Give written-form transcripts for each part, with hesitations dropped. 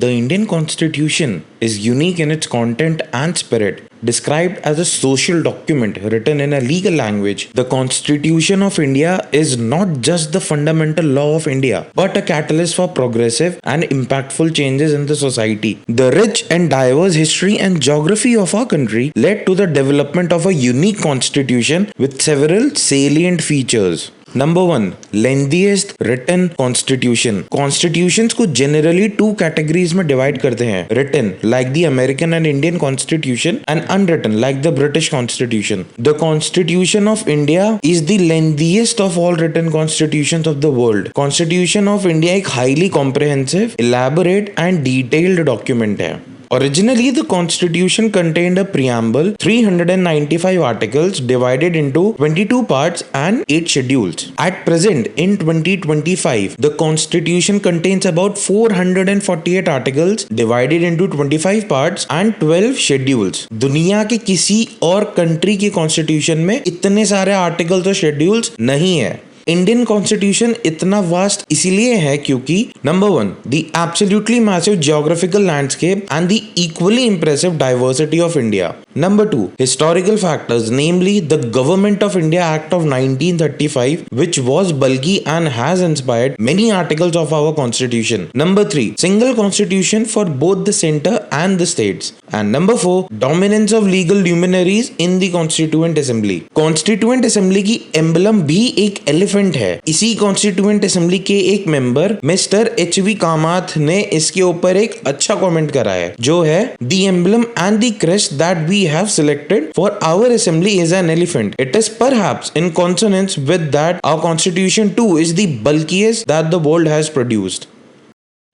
The Indian Constitution is unique in its content and spirit. Described as a social document written in a legal language, the Constitution of India is not just the fundamental law of India, but a catalyst for progressive and impactful changes in the society. The rich and diverse history and geography of our country led to the development of a unique constitution with several salient features. Number 1. Lengthiest written constitution. Constitutions को generally two categories में divide करते हैं. Written like the American and Indian Constitution and unwritten like the British Constitution. The Constitution of India is the lengthiest of all written constitutions of the world. Constitution of India एक highly comprehensive, elaborate and detailed document है. Originally, the Constitution contained a preamble, 395 articles divided into 22 parts and 8 schedules. At present, in 2025, the Constitution contains about 448 articles divided into 25 parts and 12 schedules. दुनिया के किसी और country की constitution में इतने सारे articles और शेड्यूल्स नहीं है. इंडियन कॉन्स्टिट्यूशन इतना वास्ट इसीलिए है क्योंकि number 1, the absolutely massive geographical landscape and the equally impressive diversity of India. Number 2, historical factors, namely the Government of India Act of 1935, which was bulky and has inspired many articles of our constitution. Number 3, single constitution for both the center and the states. And number 4, dominance of legal luminaries in the Constituent Assembly. Constituent Assembly की emblem भी एक elephant है. इसी Constituent Assembly के एक member mister H.V. Kamat ने इसके ऊपर एक अच्छा comment करा है, जो है the emblem and the crest that we have selected for our assembly is an elephant. It is perhaps in consonance with that our constitution too is the bulkiest that the world has produced.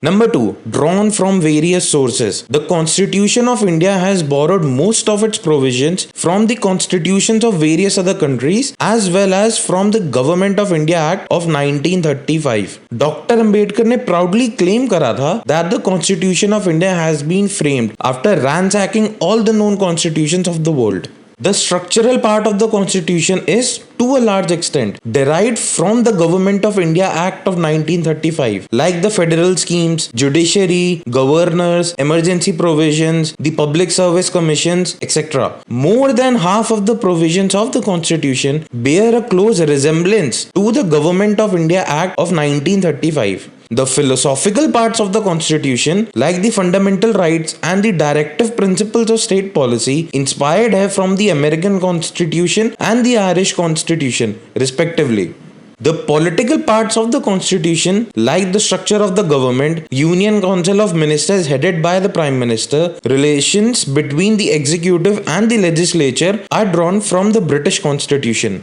Number 2, drawn from various sources. The Constitution of India has borrowed most of its provisions from the constitutions of various other countries as well as from the Government of India Act of 1935. Dr. Ambedkar ने proudly claim करा था that the Constitution of India has been framed after ransacking all the known constitutions of the world. The structural part of the Constitution is, to a large extent, derived from the Government of India Act of 1935, like the federal schemes, judiciary, governors, emergency provisions, the public service commissions, etc. More than half of the provisions of the Constitution bear a close resemblance to the Government of India Act of 1935. The philosophical parts of the Constitution, like the fundamental rights and the directive principles of state policy, inspired her from the American Constitution and the Irish Constitution, respectively. The political parts of the Constitution, like the structure of the government, Union Council of Ministers headed by the Prime Minister, relations between the executive and the legislature, are drawn from the British Constitution.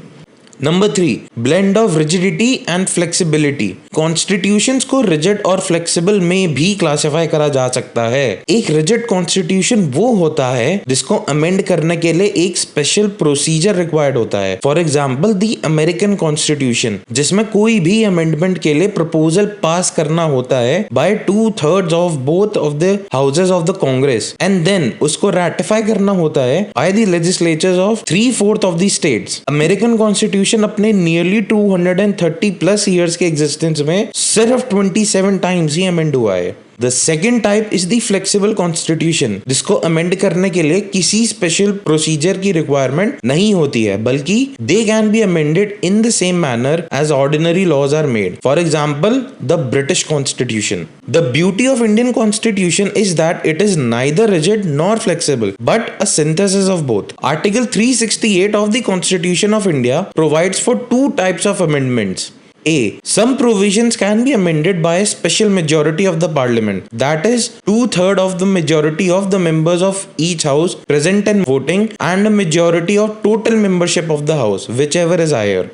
Number 3, blend of rigidity and flexibility. Constitutions को rigid और flexible में भी classify करा जा सकता है. एक rigid constitution वो होता है जिसको amend करने के लिए एक special procedure required होता है. For example, the American Constitution, जिसमें कोई भी amendment के लिए proposal pass करना होता है by 2/3 of both of the houses of the Congress and then उसको ratify करना होता है by the legislatures of 3/4 of the states. American Constitution अपने नियरली 230 प्लस ईयर्स के एग्जिस्टेंस में सिर्फ 27 टाइम्स ही अमेंड हुआ है. The second type is the flexible constitution, जिसको अमेंड करने के लिए किसी स्पेशल प्रोसीजर की रिक्वायरमेंट नहीं होती है, बल्कि they can be amended in the same manner as ordinary laws are made. For example, the British Constitution. The beauty of Indian Constitution is that it is neither rigid nor flexible, but a synthesis of both. Article 368 of the Constitution of India provides for two types of amendments. A. Some provisions can be amended by a special majority of the parliament, that is, 2/3 of the majority of the members of each house present and voting, and a majority of total membership of the house, whichever is higher.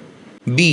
B.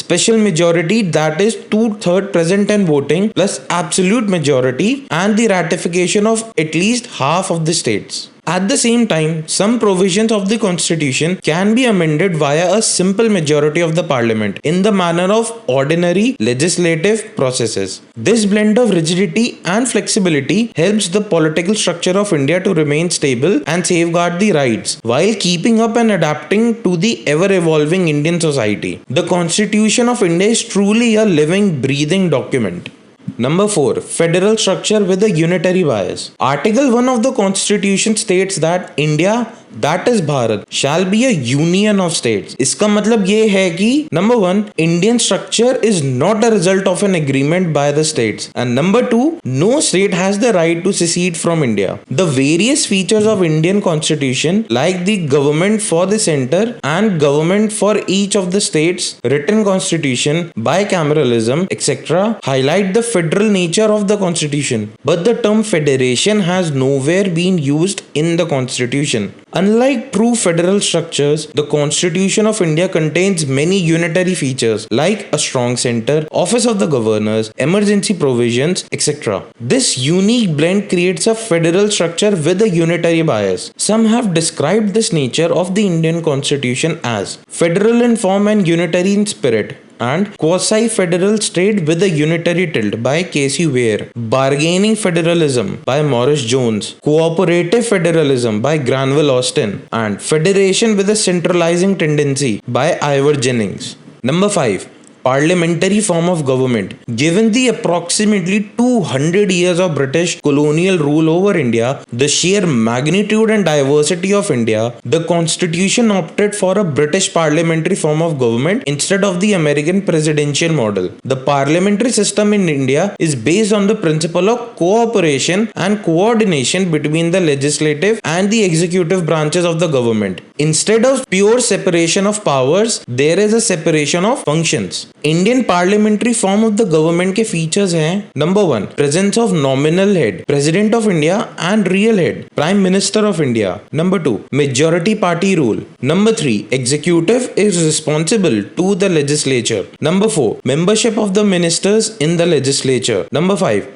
Special majority, that is 2/3 present and voting plus absolute majority and the ratification of at least half of the states. At the same time, some provisions of the Constitution can be amended via a simple majority of the Parliament in the manner of ordinary legislative processes. This blend of rigidity and flexibility helps the political structure of India to remain stable and safeguard the rights while keeping up and adapting to the ever-evolving Indian society. The Constitution of India is truly a living, breathing document. Number 4. Federal structure with a unitary bias. Article 1 of the Constitution states that India, that is Bharat, shall be a union of states. इसका मतलब ये है कि number 1, Indian structure is not a result of an agreement by the states, and number 2, no state has the right to secede from India. The various features of Indian Constitution, like the government for the center and government for each of the states, written constitution, bicameralism, etc., highlight the federal nature of the constitution. But the term federation has nowhere been used in the constitution. Unlike true federal structures, the Constitution of India contains many unitary features like a strong center, office of the governors, emergency provisions, etc. This unique blend creates a federal structure with a unitary bias. Some have described this nature of the Indian Constitution as federal in form and unitary in spirit, and quasi-federal state with a unitary tilt by Casey Ware, bargaining federalism by Morris Jones, cooperative federalism by Granville Austin, and federation with a centralizing tendency by Ivor Jennings. Number 5. Parliamentary form of government. Given the approximately 200 years of British colonial rule over India, the sheer magnitude and diversity of India, the Constitution opted for a British parliamentary form of government instead of the American presidential model. The parliamentary system in India is based on the principle of cooperation and coordination between the legislative and the executive branches of the government. Instead of pure separation of powers, there is a separation of functions. Indian parliamentary form of the government के features हैं number 1, presence of nominal head, President of India, and real head, Prime Minister of India. Number 2, majority party rule. Number 3, executive is responsible to the legislature. Number 4, membership of the ministers in the legislature. Number 5,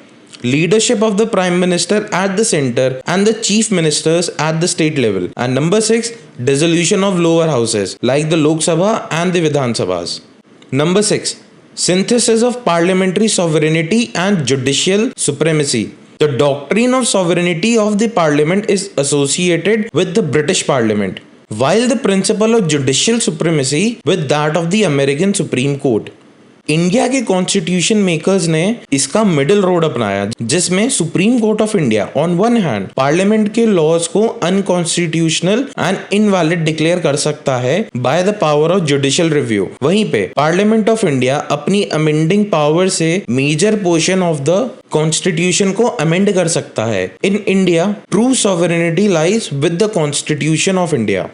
leadership of the Prime Minister at the center and the Chief Ministers at the state level. And number 6, dissolution of lower houses like the Lok Sabha and the Vidhan Sabhas. Number 6, synthesis of parliamentary sovereignty and judicial supremacy. The doctrine of sovereignty of the parliament is associated with the British Parliament, while the principle of judicial supremacy with that of the American Supreme Court. India के constitution makers ने इसका middle road अपनाया, जिसमें Supreme Court of India on one hand parliament के laws को unconstitutional and invalid declare कर सकता है by the power of judicial review. वहीं पे पार्लियामेंट ऑफ इंडिया अपनी अमेंडिंग पावर से major portion of the constitution को अमेंड कर सकता है। In India true sovereignty lies with the constitution of India.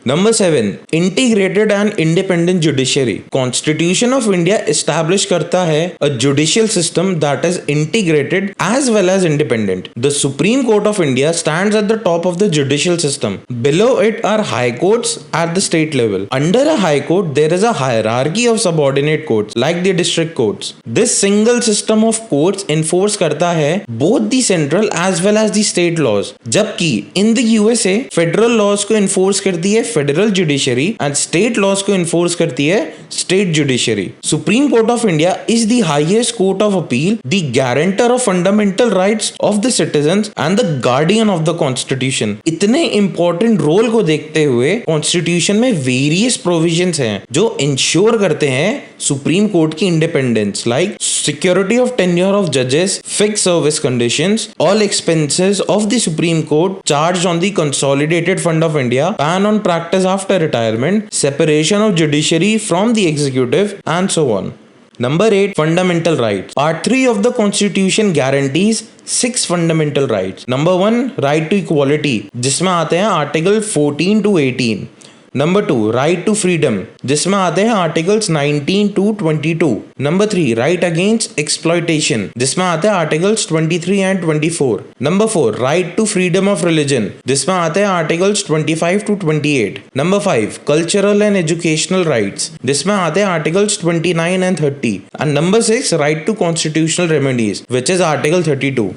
Number 7, integrated and independent judiciary. Constitution of India establish करता है a judicial system that is integrated as well as independent. The Supreme Court of India stands at the top of the judicial system. Below it are high courts at the state level. Under a high court, there is a hierarchy of subordinate courts like the district courts. This single system of courts enforce करता है both the central as well as the state laws. जबकि in the USA, federal laws को enforce करती है federal judiciary and state laws को enforce करती है state judiciary. Supreme Court of India is the highest court of appeal, the guarantor of fundamental rights of the citizens and the guardian of the constitution. इतने important role को देखते हुए constitution में various provisions हैं जो ensure करते हैं supreme court की independence, like security of tenure of जजेस, fixed service conditions, all expenses of the supreme court charge on the consolidated fund of India, ban on practice after retirement, separation of judiciary from the executive, and so on. Number 8, fundamental rights. Part 3 of the Constitution guarantees 6 fundamental rights. Number 1, right to equality, जिसमें आते हैं article 14 to 18. Number 2, right to freedom, जिसमें आते हैं articles 19 to 22. Number 3, right against exploitation, जिसमें आते हैं articles 23 and 24. Number 4, right to freedom of religion, जिसमें आते हैं articles 25 to 28. Number 5, cultural and educational rights, जिसमें आते हैं articles 29 and 30. And number 6, right to constitutional remedies, which is article 32.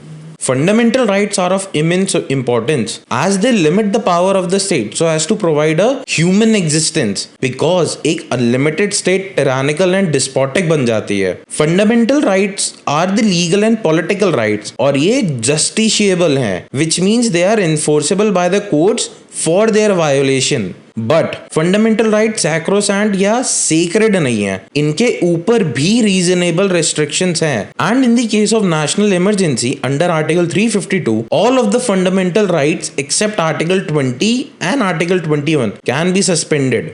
Fundamental rights are of immense importance as they limit the power of the state so as to provide a human existence, because एक unlimited state tyrannical and despotic बन जाती है। Fundamental rights are the legal and political rights और ये justiciable हैं, which means they are enforceable by the courts for their violation. But fundamental right sacrosanct या sacred नहीं है, इनके ऊपर भी रीजनेबल रेस्ट्रिक्शंस हैं. And in the case of national emergency under article 352 all of the fundamental rights except article 20 and article 21 can be suspended.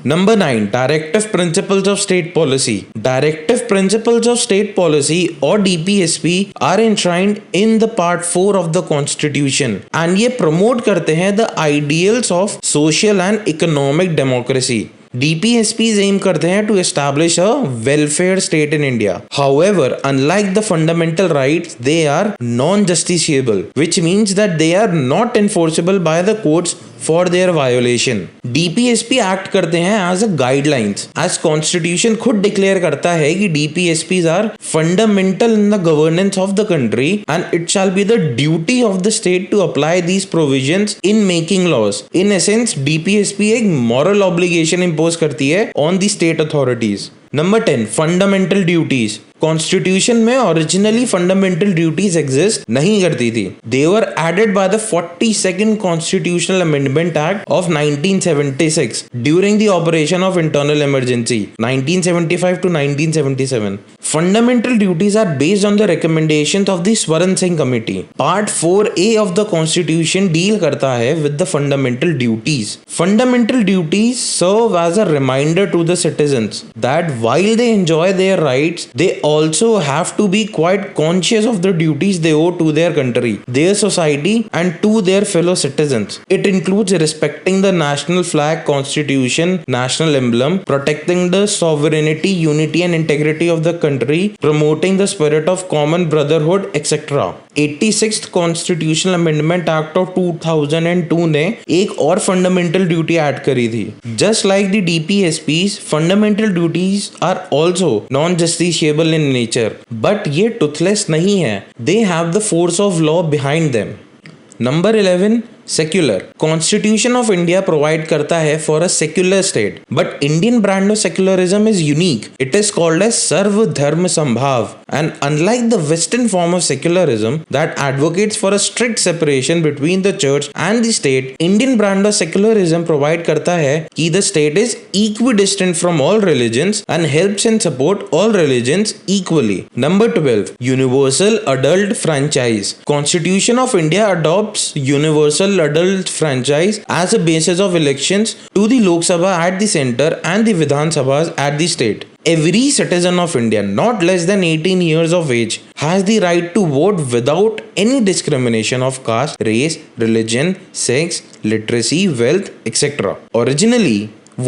Number 9. Directive Principles of State Policy. Directive Principles of State Policy or DPSP are enshrined in the Part 4 of the Constitution and ये promote करते हैं the ideals of social and economic democracy. DPSPs aim करते हैं to establish a welfare state in India. However, unlike the fundamental rights, they are non-justiciable, which means that they are not enforceable by the courts for their violation. DPSP act करते हैं as a guidelines. As Constitution खुद declare करता है कि DPSPs are fundamental in the governance of the country and it shall be the duty of the state to apply these provisions in making laws. In essence, DPSP एक moral obligation impose करती है on the state authorities. Number 10. Fundamental duties. Constitution में originally fundamental duties exist नहीं करती थी. They were added by the 42nd constitutional amendment act of 1976 during the operation of internal emergency 1975 to 1977. Fundamental duties are based on the recommendations of the Swaran Singh committee. Part 4A of the constitution deal करता है with the fundamental duties. Fundamental duties serve as a reminder to the citizens that while they enjoy their rights they also have to be quite conscious of the duties they owe to their country, their society, and to their fellow citizens. It includes respecting the national flag, constitution, national emblem, protecting the sovereignty, unity, and integrity of the country, promoting the spirit of common brotherhood, etc. 86th constitutional amendment act of 2002 ने एक और fundamental duty add करी थी. Just like the DPSPs, fundamental duties are also non justiciable in nature, but ये टुथलेस नहीं है. They have the force of law behind them. Number 11. Secular. Constitution of India provide करता है for a secular state, but Indian brand of secularism is unique. It is called as sarva dharma sambhav, and unlike the western form of secularism that advocates for a strict separation between the church and the state, Indian brand of secularism provide करता है कि the state is equidistant from all religions and helps and support all religions equally. Number 12. Universal adult franchise. Constitution of India adopts universal adult franchise as a basis of elections to the Lok Sabha at the center and the Vidhan Sabhas at the state. Every citizen of India not less than 18 years of age has the right to vote without any discrimination of caste, race, religion, sex, literacy, wealth, etc. Originally,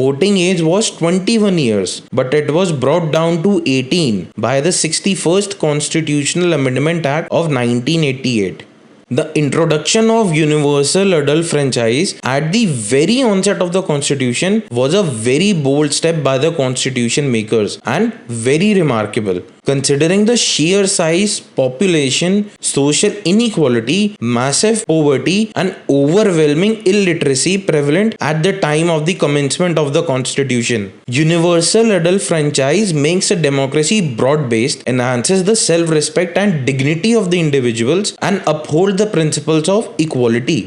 voting age was 21 years, but it was brought down to 18 by the 61st Constitutional Amendment Act of 1988. The introduction of universal adult franchise at the very onset of the constitution was a very bold step by the constitution makers and very remarkable. Considering the sheer size, population, social inequality, massive poverty, and overwhelming illiteracy prevalent at the time of the commencement of the constitution, universal adult franchise makes a democracy broad-based, enhances the self-respect and dignity of the individuals, and upholds the principles of equality.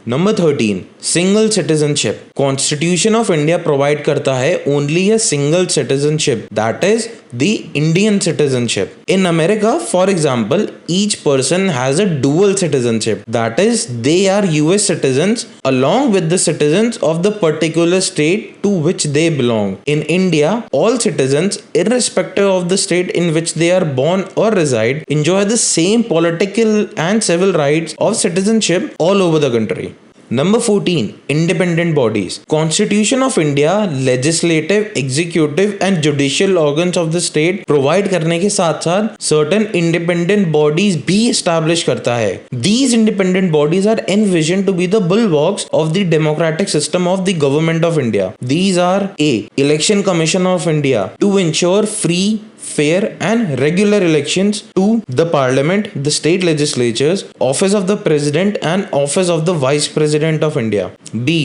Number 13. Single citizenship. Constitution of India provide करता है only a single citizenship, that is the Indian citizenship. In America, for example, each person has a dual citizenship, that is they are US citizens along with the citizens of the particular state to which they belong. In India, all citizens, irrespective of the state in which they are born or reside, enjoy the same political and civil rights of citizenship all over the country. Number 14. Independent bodies. Constitution of India legislative, executive and judicial organs of the state provide करने के साथ साथ certain independent bodies भी establish करता है. These independent bodies are envisioned to be the bulwarks of the democratic system of the government of India. These are A. Election Commission of India to ensure free, fair and regular elections to the parliament, the state legislatures, office of the president and office of the vice president of India. B.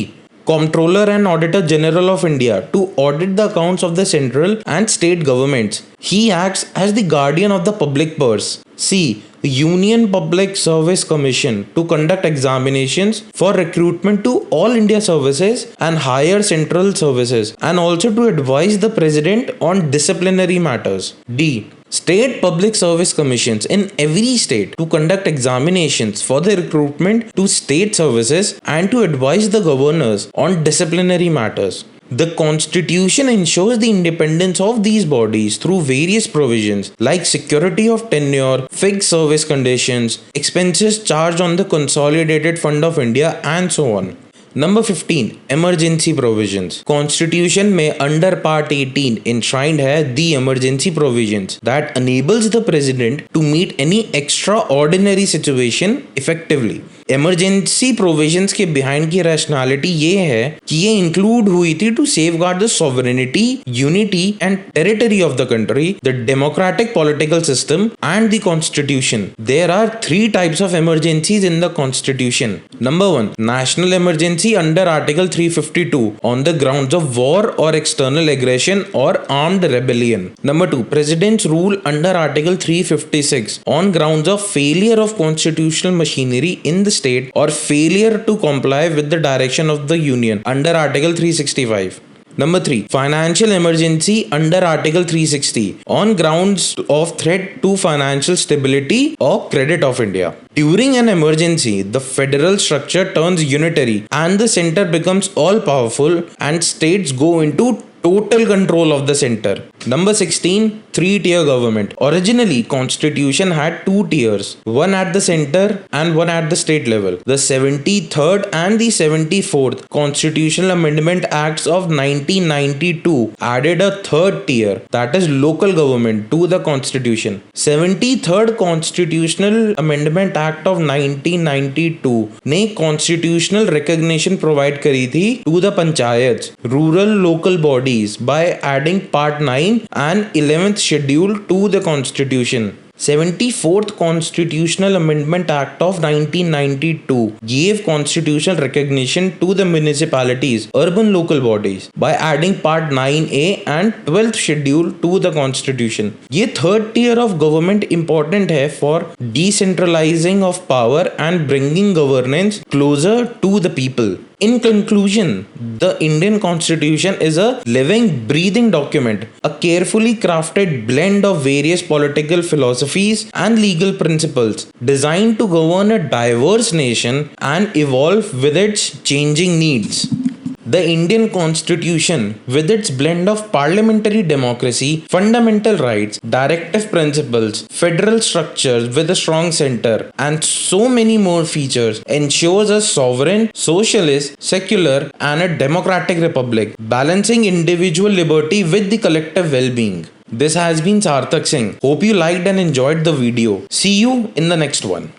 Comptroller and Auditor General of India to audit the accounts of the central and state governments. He acts as the guardian of the public purse. C. Union Public Service Commission to conduct examinations for recruitment to all India services and higher central services, and also to advise the President on disciplinary matters. D. State Public Service Commissions in every state to conduct examinations for the recruitment to state services and to advise the governors on disciplinary matters. The Constitution ensures the independence of these bodies through various provisions like security of tenure, fixed service conditions, expenses charged on the Consolidated Fund of India, and so on. Number 15. Emergency provisions. Constitution में under Part 18 enshrined है the emergency provisions that enables the president to meet any extraordinary situation effectively. Emergency provisions के behind की rationality ये है कि ये include हुई थी to safeguard the sovereignty, unity and territory of the country, the democratic political system and the constitution. There are 3 types of emergencies in the constitution. Number 1. National emergency under Article 352 on the grounds of war or external aggression or armed rebellion. Number 2. President's rule under Article 356 on grounds of failure of constitutional machinery in the state or failure to comply with the direction of the union under Article 365. Number 3. Financial emergency under Article 360 on grounds of threat to financial stability or credit of India. During an emergency, the federal structure turns unitary and the center becomes all powerful and states go into total control of the center. Number 16. 3-tier government. Originally, Constitution had 2 tiers, one at the center and one at the state level. The 73rd and the 74th Constitutional Amendment Acts of 1992 added a 3rd tier, that is local government, to the Constitution. 73rd Constitutional Amendment Act of 1992 ने constitutional recognition provide करी थी to the panchayats, rural local bodies, by adding Part 9 and 11th schedule to the Constitution. 74th Constitutional Amendment Act of 1992 gave constitutional recognition to the municipalities, urban local bodies, by adding Part 9A and 12th schedule to the Constitution. ये third tier of government important है for decentralizing of power and bringing governance closer to the people. In conclusion, the Indian Constitution is a living, breathing document, a carefully crafted blend of various political philosophies and legal principles designed to govern a diverse nation and evolve with its changing needs. The Indian Constitution, with its blend of parliamentary democracy, fundamental rights, directive principles, federal structures with a strong center, and so many more features, ensures a sovereign, socialist, secular, and a democratic republic, balancing individual liberty with the collective well-being. This has been Sarthak Singh. Hope you liked and enjoyed the video. See you in the next one.